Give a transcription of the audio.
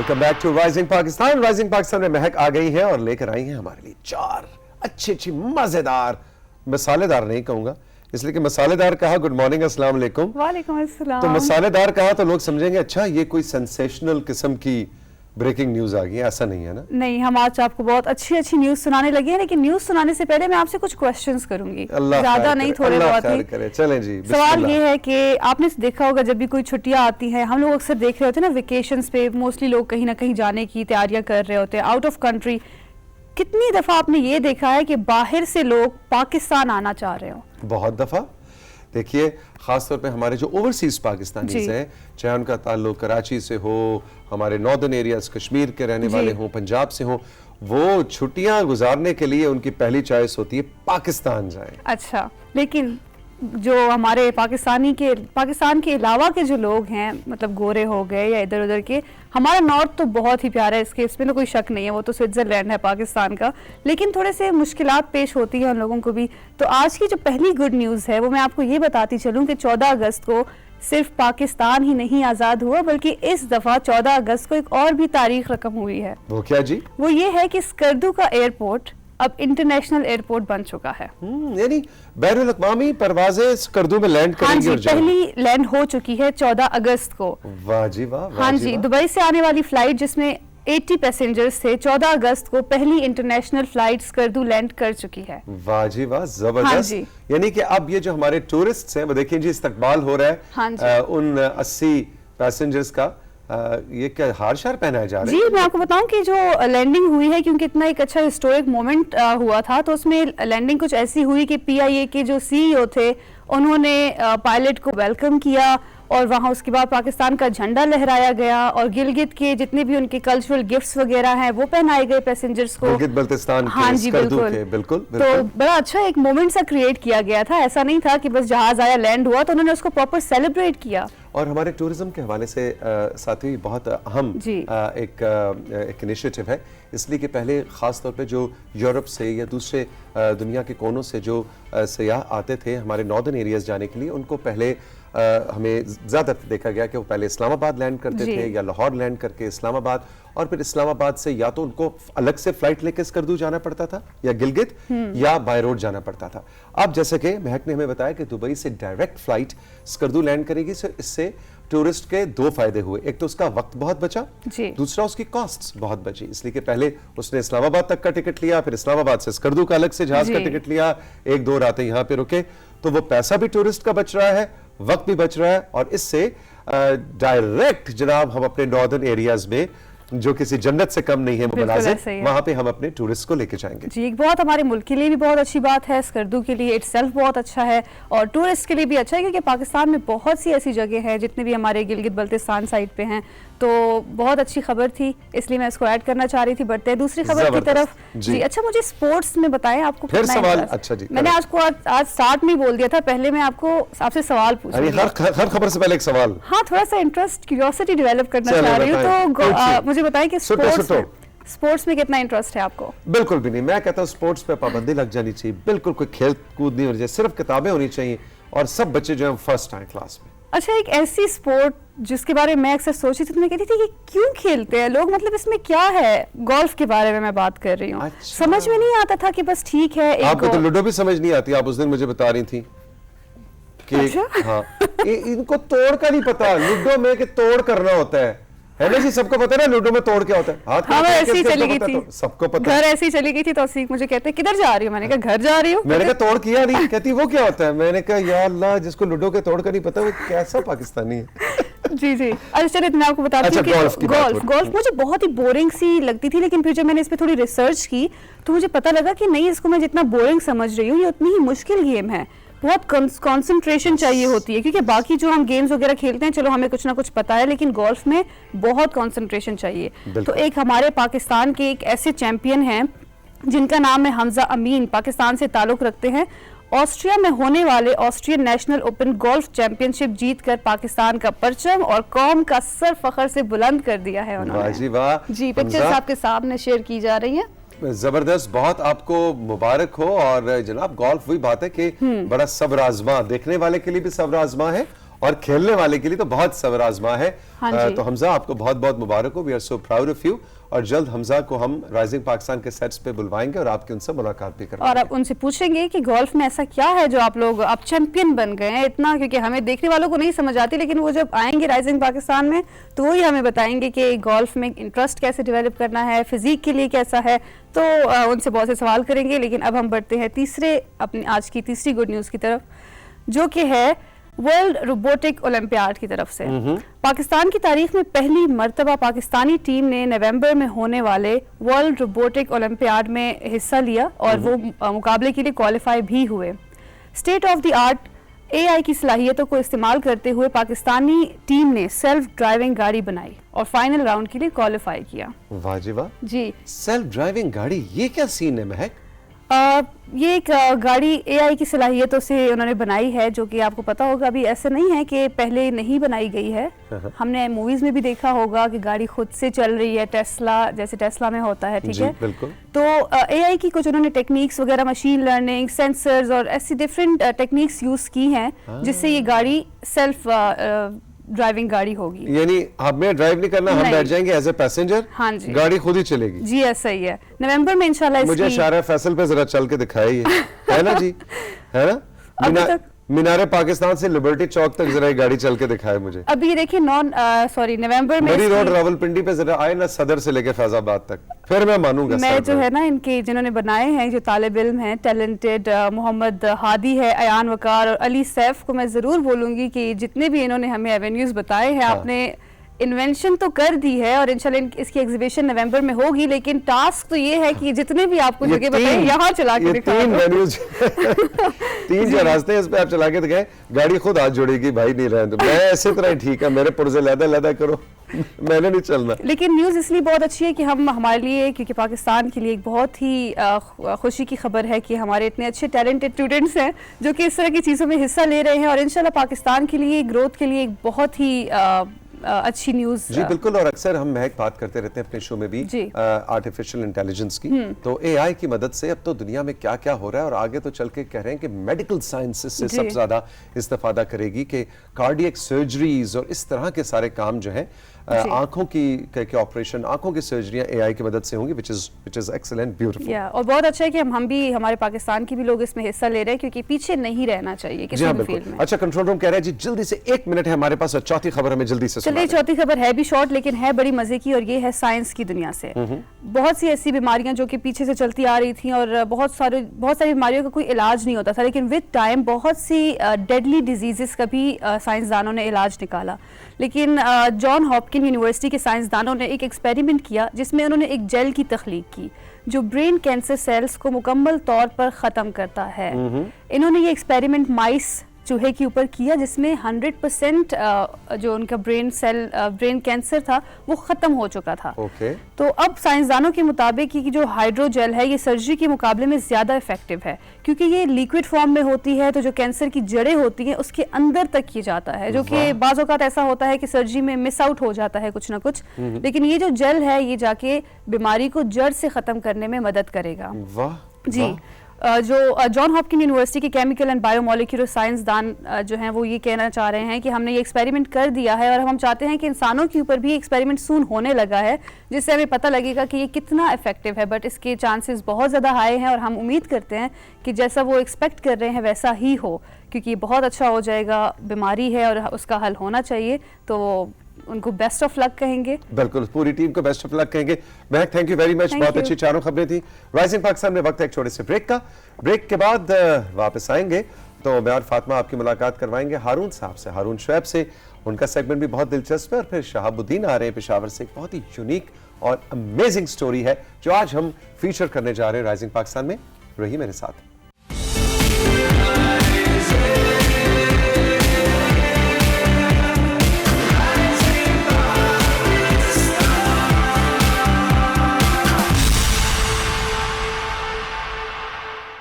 Welcome back to rising Pakistan. Rising Pakistan में महक आ गई है और लेकर आई है हमारे लिए 4 अच्छी मजेदार, मसालेदार नहीं कहूंगा इसलिए कि मसालेदार कहा। गुड मॉर्निंग, अस्सलाम वालेकुम। वालेकुम अस्सलाम। तो मसालेदार कहा तो लोग समझेंगे अच्छा ये कोई सेंसेशनल किस्म की ब्रेकिंग न्यूज आ गई है, ऐसा नहीं है ना। नहीं, हम आज आपको बहुत अच्छी न्यूज सुनाने लगे हैं, लेकिन न्यूज सुनाने से पहले मैं आपसे कुछ क्वेश्चंस करूंगी, ज्यादा नहीं, थोड़े बहुत ही। चलें जी। सवाल ये है कि आपने देखा होगा जब भी कोई छुट्टियां आती हैं, हम लोग अक्सर देख रहे होते हैं ना वेकेशंस पे, मोस्टली लोग कहीं ना कहीं जाने की तैयारियां कर रहे होते हैं आउट ऑफ कंट्री। कितनी दफा आपने ये देखा है कि बाहर से लोग पाकिस्तान आना चाह रहे हो? बहुत दफा। देखिए खासतौर पे हमारे जो ओवरसीज पाकिस्तानीज हैं, चाहे उनका ताल्लुक कराची से हो, हमारे नॉर्दर्न एरियाज कश्मीर के रहने वाले हों, पंजाब से हों, वो छुट्टियां गुजारने के लिए उनकी पहली चॉइस होती है पाकिस्तान जाएं। अच्छा, लेकिन जो हमारे पाकिस्तान के अलावा के जो लोग हैं, मतलब गोरे हो गए या इधर उधर के, हमारा नॉर्थ तो बहुत ही प्यारा है, इसमें तो कोई शक नहीं है, वो तो स्विट्जरलैंड है पाकिस्तान का, लेकिन थोड़े से मुश्किलात पेश होती हैं उन लोगों को भी। तो आज की जो पहली गुड न्यूज़ है वो मैं आपको ये बताती चलूँ कि 14 अगस्त को सिर्फ पाकिस्तान ही नहीं आज़ाद हुआ, बल्कि इस दफ़ा 14 अगस्त को एक और भी तारीख रकम हुई है। वो क्या जी? वो ये है कि स्कर्दू का एयरपोर्ट अब इंटरनेशनल एयरपोर्ट बन चुका है। यानी बैरुल अक़वामी परवाज़ें स्कर्दू में लैंड करेंगी। हाँ जी, पहली लैंड हो चुकी है 14 अगस्त को। वाह जी वाह। हाँ जी, दुबई से आने वाली फ्लाइट जिसमें 80 पैसेंजर्स थे, 14 अगस्त को पहली इंटरनेशनल फ्लाइट स्कर्दू लैंड कर चुकी है। वाह जी वाह, जबरदस्त। हाँ, यानी कि अब ये जो हमारे टूरिस्ट हैं वो देखिए जी, इस्तकबाल हो रहा है। हाँ उन 80 पैसेंजर्स का। ये क्या हार शार पहनाए जा रहे हैं? जी, मैं आपको बताऊं कि जो लैंडिंग हुई है, क्योंकि इतना एक अच्छा हिस्टोरिक मोमेंट हुआ था, तो उसमें लैंडिंग कुछ ऐसी हुई कि PIA के जो CEO थे उन्होंने पायलट को वेलकम किया और वहां उसके बाद पाकिस्तान का झंडा लहराया गया और गिलगित के जितने भी उनके कल्चरल गिफ्ट्स वगैरह हैं वो पहनाए गए पैसेंजर्स को। गिलगित बिल्तिस्तान के, हाँ जी, बिल्कुल। तो बड़ा अच्छा एक मोमेंट सा क्रिएट किया गया था। ऐसा नहीं था कि बस जहाज आया, लैंड हुआ, तो उन्होंने उसको प्रॉपर सेलिब्रेट किया। और हमारे टूरिज्म के हवाले से साथी बहुत अहम एक इनिशिएटिव है, इसलिए कि पहले ख़ास तौर पे जो यूरोप से या दूसरे दुनिया के कोनों से जो सयाह आते थे हमारे नॉर्दर्न एरियाज जाने के लिए, उनको पहले हमें ज़्यादातर देखा गया कि वो पहले इस्लामाबाद लैंड करते थे या लाहौर लैंड करके इस्लामाबाद, और फिर इस्लामाबाद से या तो उनको अलग से फ्लाइट लेकर स्कर्दू जाना पड़ता था या गिलगित या बाय रोड जाना पड़ता था। अब जैसे कि महक ने हमें बताया कि दुबई से डायरेक्ट फ्लाइट स्कर्दू लैंड करेगी, इससे टूरिस्ट के 2 फायदे हुए। एक तो उसका वक्त बहुत बचा, दूसरा उसकी कॉस्ट्स बहुत बची, इसलिए कि पहले उसने इस्लामाबाद तक का टिकट लिया, फिर इस्लामाबाद से स्कर्दू का अलग से जहाज का टिकट लिया, 1-2 रातें यहाँ पे रुके, तो वो पैसा भी टूरिस्ट का बच रहा है, वक्त भी बच रहा है, और इससे डायरेक्ट जनाब हम अपने नॉर्दर्न एरियाज में जो किसी जन्नत से कम नहीं है वो मनाज़िर, वहां पे हम अपने टूरिस्ट को लेके जाएंगे। जी, एक बहुत हमारे मुल्क के लिए भी बहुत अच्छी बात है, स्कर्दू के लिए इटसेल्फ बहुत अच्छा है और टूरिस्ट के लिए भी अच्छा है, क्योंकि पाकिस्तान में बहुत सी ऐसी जगह है जितने भी हमारे गिलगित बल्तिस्तान साइड पे हैं, तो बहुत अच्छी खबर थी, इसलिए मैं इसको ऐड करना चाह रही थी। बढ़ते हैं दूसरी खबर की तरफ। जी, अच्छा, मुझे स्पोर्ट्स में बताएं, आपको फिर सवाल। अच्छा जी, मैंने आपको आज स्टार्ट में बोल दिया था, पहले मैं आपसे सवाल पूछूंगी। हर खबर से पहले एक सवाल। हाँ, थोड़ा सा इंटरेस्ट, क्यूरियोसिटी डेवलप करना चाह रही हूँ, तो मुझे बताएं कि स्पोर्ट्स में कितना इंटरेस्ट है आपको? बिल्कुल भी नहीं, मैं कहता हूँ स्पोर्ट्स पे पाबंदी लग जानी चाहिए, बिल्कुल कोई खेल कूद नहीं होनी चाहिए, सिर्फ किताबें होनी चाहिए और सब बच्चे जो है फर्स्ट आए क्लास में। अच्छा, एक ऐसी स्पोर्ट जिसके बारे में मैं अक्सर सोची थी, तो मैं कहती थी कि क्यों खेलते हैं लोग, मतलब इसमें क्या है? गोल्फ के बारे में मैं बात कर रही हूँ। अच्छा। समझ में नहीं आता था कि बस ठीक है। आपको तो लूडो भी समझ नहीं आती, आप उस दिन मुझे बता रही थी कि अच्छा? हाँ, इनको तोड़ का नहीं पता लूडो में कि तोड़ करना होता है ना जी, सबको पता है ना लूडो में तोड़ क्या होता है। हाँ, ऐसे ही चली गई थी, सबको पता, घर ऐसी चली गई थी, तो मुझे कहते हैं किधर जा रही हो, मैंने कहा घर जा रही हूँ। मैंने कहा तोड़ किया नहीं, कहती वो क्या होता है, मैंने कहा या अल्लाह, जिसको लूडो के तोड़ का नहीं पता वो कैसा पाकिस्तानी है। जी जी, अच्छा चलिए मैं आपको बताती हूँ कि गोल्फ मुझे बहुत ही बोरिंग सी लगती थी, लेकिन फिर जब मैंने इस पे थोड़ी रिसर्च की तो मुझे पता लगा कि नहीं, इसको मैं जितना बोरिंग समझ रही हूँ ये उतनी ही मुश्किल गेम है, बहुत कंसंट्रेशन चाहिए होती है, क्योंकि बाकी जो हम गेम्स वगैरह खेलते हैं चलो हमें कुछ ना कुछ पता है, लेकिन गोल्फ में बहुत कंसंट्रेशन चाहिए। तो एक हमारे पाकिस्तान के एक ऐसे चैंपियन हैं जिनका नाम है हमजा अमीन, पाकिस्तान से ताल्लुक रखते हैं। ऑस्ट्रिया में होने वाले Austrian national open golf championship जीतकर पाकिस्तान का परचम और कौम का सर फखर से बुलंद कर दिया है उन्होंने। वाह जी वाह। जी, पिक्चर्स आपके सामने शेयर की जा रही है। जबरदस्त, बहुत आपको मुबारक हो। और जनाब गोल्फ वही बात है कि बड़ा सब्र आजमा, देखने वाले के लिए भी सब्र आजमा है और खेलने वाले के लिए तो बहुत सब्र आजमा है। हाँ तो हमजा आपको बहुत बहुत मुबारक हो, we are so proud of you. और जल्द हमजा को हम राइजिंग पाकिस्तान के सेट्स पे बुलवाएंगे और आपकी उनसे मुलाकात भी करेंगे और अब उनसे पूछेंगे कि गोल्फ में ऐसा क्या है जो आप लोग अब चैंपियन बन गए हैं इतना, क्योंकि हमें देखने वालों को नहीं समझ आती, लेकिन वो जब आएंगे राइजिंग पाकिस्तान में तो वही हमें बताएंगे कि गोल्फ में इंटरेस्ट कैसे डेवलप करना है, फिजिक के लिए कैसा है। तो उनसे बहुत से सवाल करेंगे। लेकिन अब हम बढ़ते हैं अपनी आज की तीसरी गुड न्यूज़ की तरफ, जो कि है वर्ल्ड रोबोटिक ओलंपियाड की तरफ से। पाकिस्तान की तारीख में पहली मर्तबा पाकिस्तानी टीम ने नवंबर में होने वाले वर्ल्ड रोबोटिक ओलंपियाड में हिस्सा लिया और वो मुकाबले के लिए क्वालिफाई भी हुए। State of the art AI की सलाहियतों को इस्तेमाल करते हुए पाकिस्तानी टीम ने सेल्फ ड्राइविंग गाड़ी बनाई और फाइनल राउंड के लिए क्वालिफाई किया। वाह जी वाह जी। सेल्फ ड्राइविंग गाड़ी, ये क्या सीन है महक? ये एक गाड़ी AI की सलाहियतों से उन्होंने बनाई है, जो कि आपको पता होगा अभी ऐसे नहीं है कि पहले नहीं बनाई गई है। हमने मूवीज में भी देखा होगा कि गाड़ी खुद से चल रही है, टेस्ला जैसे टेस्ला में होता है, ठीक है। बिल्कुल। तो AI की कुछ उन्होंने टेक्निक्स वगैरह, मशीन लर्निंग, सेंसर्स और ऐसी डिफरेंट टेक्निक्स यूज की हैं जिससे ये गाड़ी सेल्फ ड्राइविंग गाड़ी होगी। यानी हमें ड्राइव नहीं करना, हम बैठ जाएंगे एज ए पैसेंजर। हाँ जी, गाड़ी खुद ही चलेगी। जी ऐसा ही है। नवंबर में इंशाल्लाह मुझे शारा फैसल पे जरा चल के दिखाइए, है ना जी, है ना? मीनारे पाकिस्तान से लिबर्टी चौक तक जरा गाड़ी चल के दिखाए मुझे। अभी ये देखिए नवंबर में मेरी रोड रावलपिंडी पे जरा आए ना, सदर से लेके फैजाबाद तक, फिर मैं मानूंगा। मैं जो है ना इनके जिन्होंने बनाए हैं, जो तालिब इल्म हैं, टैलेंटेड मोहम्मद हादी है, अयान वकार और अली सैफ को मैं जरूर बोलूंगी कि जितने भी इन्होंने हमें एवेन्यूज बताए हैं, आपने इन्वेंशन तो कर दी है और इंशाल्लाह इसकी एग्जीबिशन नवंबर में होगी, लेकिन टास्क तो ये है कि जितने भी आपको जगह बताए यहाँ चला के दिखाओ। तीन जो रास्ते इस पे आप चला के दिखाएं, गाड़ी खुद हाथ जोड़ेगी, भाई नहीं रहे तो मैं ऐसे तरह ठीक है, मेरे पुर्जे लदा करो, मैंने नहीं चलना। लेकिन न्यूज़ इसलिए बहुत अच्छी है कि हमारे लिए, क्योंकि पाकिस्तान के लिए एक बहुत ही खुशी की खबर है कि हमारे इतने अच्छे टैलेंटेड स्टूडेंट्स हैं जो कि इस तरह की चीज़ों में हिस्सा ले रहे हैं और इंशाल्लाह पाकिस्तान के लिए ग्रोथ के लिए एक बहुत ही अच्छी न्यूज़। जी बिल्कुल। और अक्सर हम महक बात करते रहते हैं अपने शो में भी आर्टिफिशियल इंटेलिजेंस की, तो AI की मदद से अब तो दुनिया में क्या क्या हो रहा है और आगे तो चल के कह रहे हैं कि मेडिकल साइंसेस से सबसे ज्यादा इस्तेफादा करेगी, कि कार्डियक सर्जरीज और इस तरह के सारे काम जो है आंखों की ऑपरेशन, आंखों की सर्जरियां AI की मदद से होंगी, which is excellent, beautiful। और बहुत अच्छा है कि हम भी, हमारे पाकिस्तान के भी लोग इसमें हिस्सा ले रहे हैं, क्योंकि पीछे नहीं रहना चाहिए किसी भी फील्ड में। अच्छा, कंट्रोल रूम कह रहा है जी जल्दी से 1 मिनट है हमारे पास और चौथी खबर हमें जल्दी से चलिए। चौथी खबर है भी शॉर्ट लेकिन है बड़ी मजे की, और ये है साइंस की दुनिया से। बहुत सी ऐसी बीमारियां जो कि पीछे से चलती आ रही थी और बहुत सारी बीमारियों का कोई इलाज नहीं होता था, लेकिन विद टाइम बहुत सी डेडली डिजीजेस का भी साइंसदानों ने इलाज निकाला। लेकिन जॉन हॉपकिन यूनिवर्सिटी के साइंसदानों ने एक एक्सपेरिमेंट किया जिसमें उन्होंने एक जेल की तख्लीक की जो ब्रेन कैंसर सेल्स को मुकम्मल तौर पर ख़त्म करता है। इन्होंने ये एक्सपेरिमेंट माइस चूहे के ऊपर किया जिसमें 100% जो उनका ब्रेन कैंसर था वो ख़त्म हो चुका था। तो अब साइंसदानों के मुताबिक कि जो हाइड्रोजेल है ये सर्जरी के मुकाबले में ज़्यादा इफेक्टिव है, क्योंकि ये लिक्विड फॉर्म में होती है, तो जो कैंसर की जड़ें होती हैं उसके अंदर तक ये जाता है, जो कि बाज़ औक़ात ऐसा होता है कि सर्जरी में मिस आउट हो जाता है कुछ ना कुछ, लेकिन ये जो जेल है ये जाके बीमारी को जड़ से ख़त्म करने में मदद करेगा। जी। जो जॉन हॉपकिन यूनिवर्सिटी के केमिकल एंड बायोमोलिक्यूलर साइंसदान जो हैं वो ये कहना चाह रहे हैं कि हमने ये एक्सपेरिमेंट कर दिया है और हम चाहते हैं कि इंसानों के ऊपर भी एक्सपेरिमेंट सून होने लगा है, जिससे हमें पता लगेगा कि ये कितना इफेक्टिव है। बट इसके चांसेस बहुत ज़्यादा हाई हैं और हम उम्मीद करते हैं कि जैसा वो एक्सपेक्ट कर रहे हैं वैसा ही हो, क्योंकि ये बहुत अच्छा हो जाएगा। बीमारी है और उसका हल होना चाहिए, तो उनको बेस्ट ऑफ लक कहेंगे। बिल्कुल, पूरी टीम को बेस्ट ऑफ लक कहेंगे। महक, थैंक यू वेरी मच, बहुत अच्छी चारों खबरें थी। राइजिंग पाकिस्तान में वक्त है एक छोटे से ब्रेक का। ब्रेक के बाद वापस आएंगे तो मैं और फातिमा आपकी मुलाकात करवाएंगे हारून साहब से, हारून शुएब से। उनका सेगमेंट भी बहुत दिलचस्प है। और फिर शहाबुद्दीन आ रहे हैं पेशावर से, एक बहुत ही यूनिक और अमेजिंग स्टोरी है जो आज हम फीचर करने जा रहे हैं राइजिंग पाकिस्तान में। रही मेरे साथ।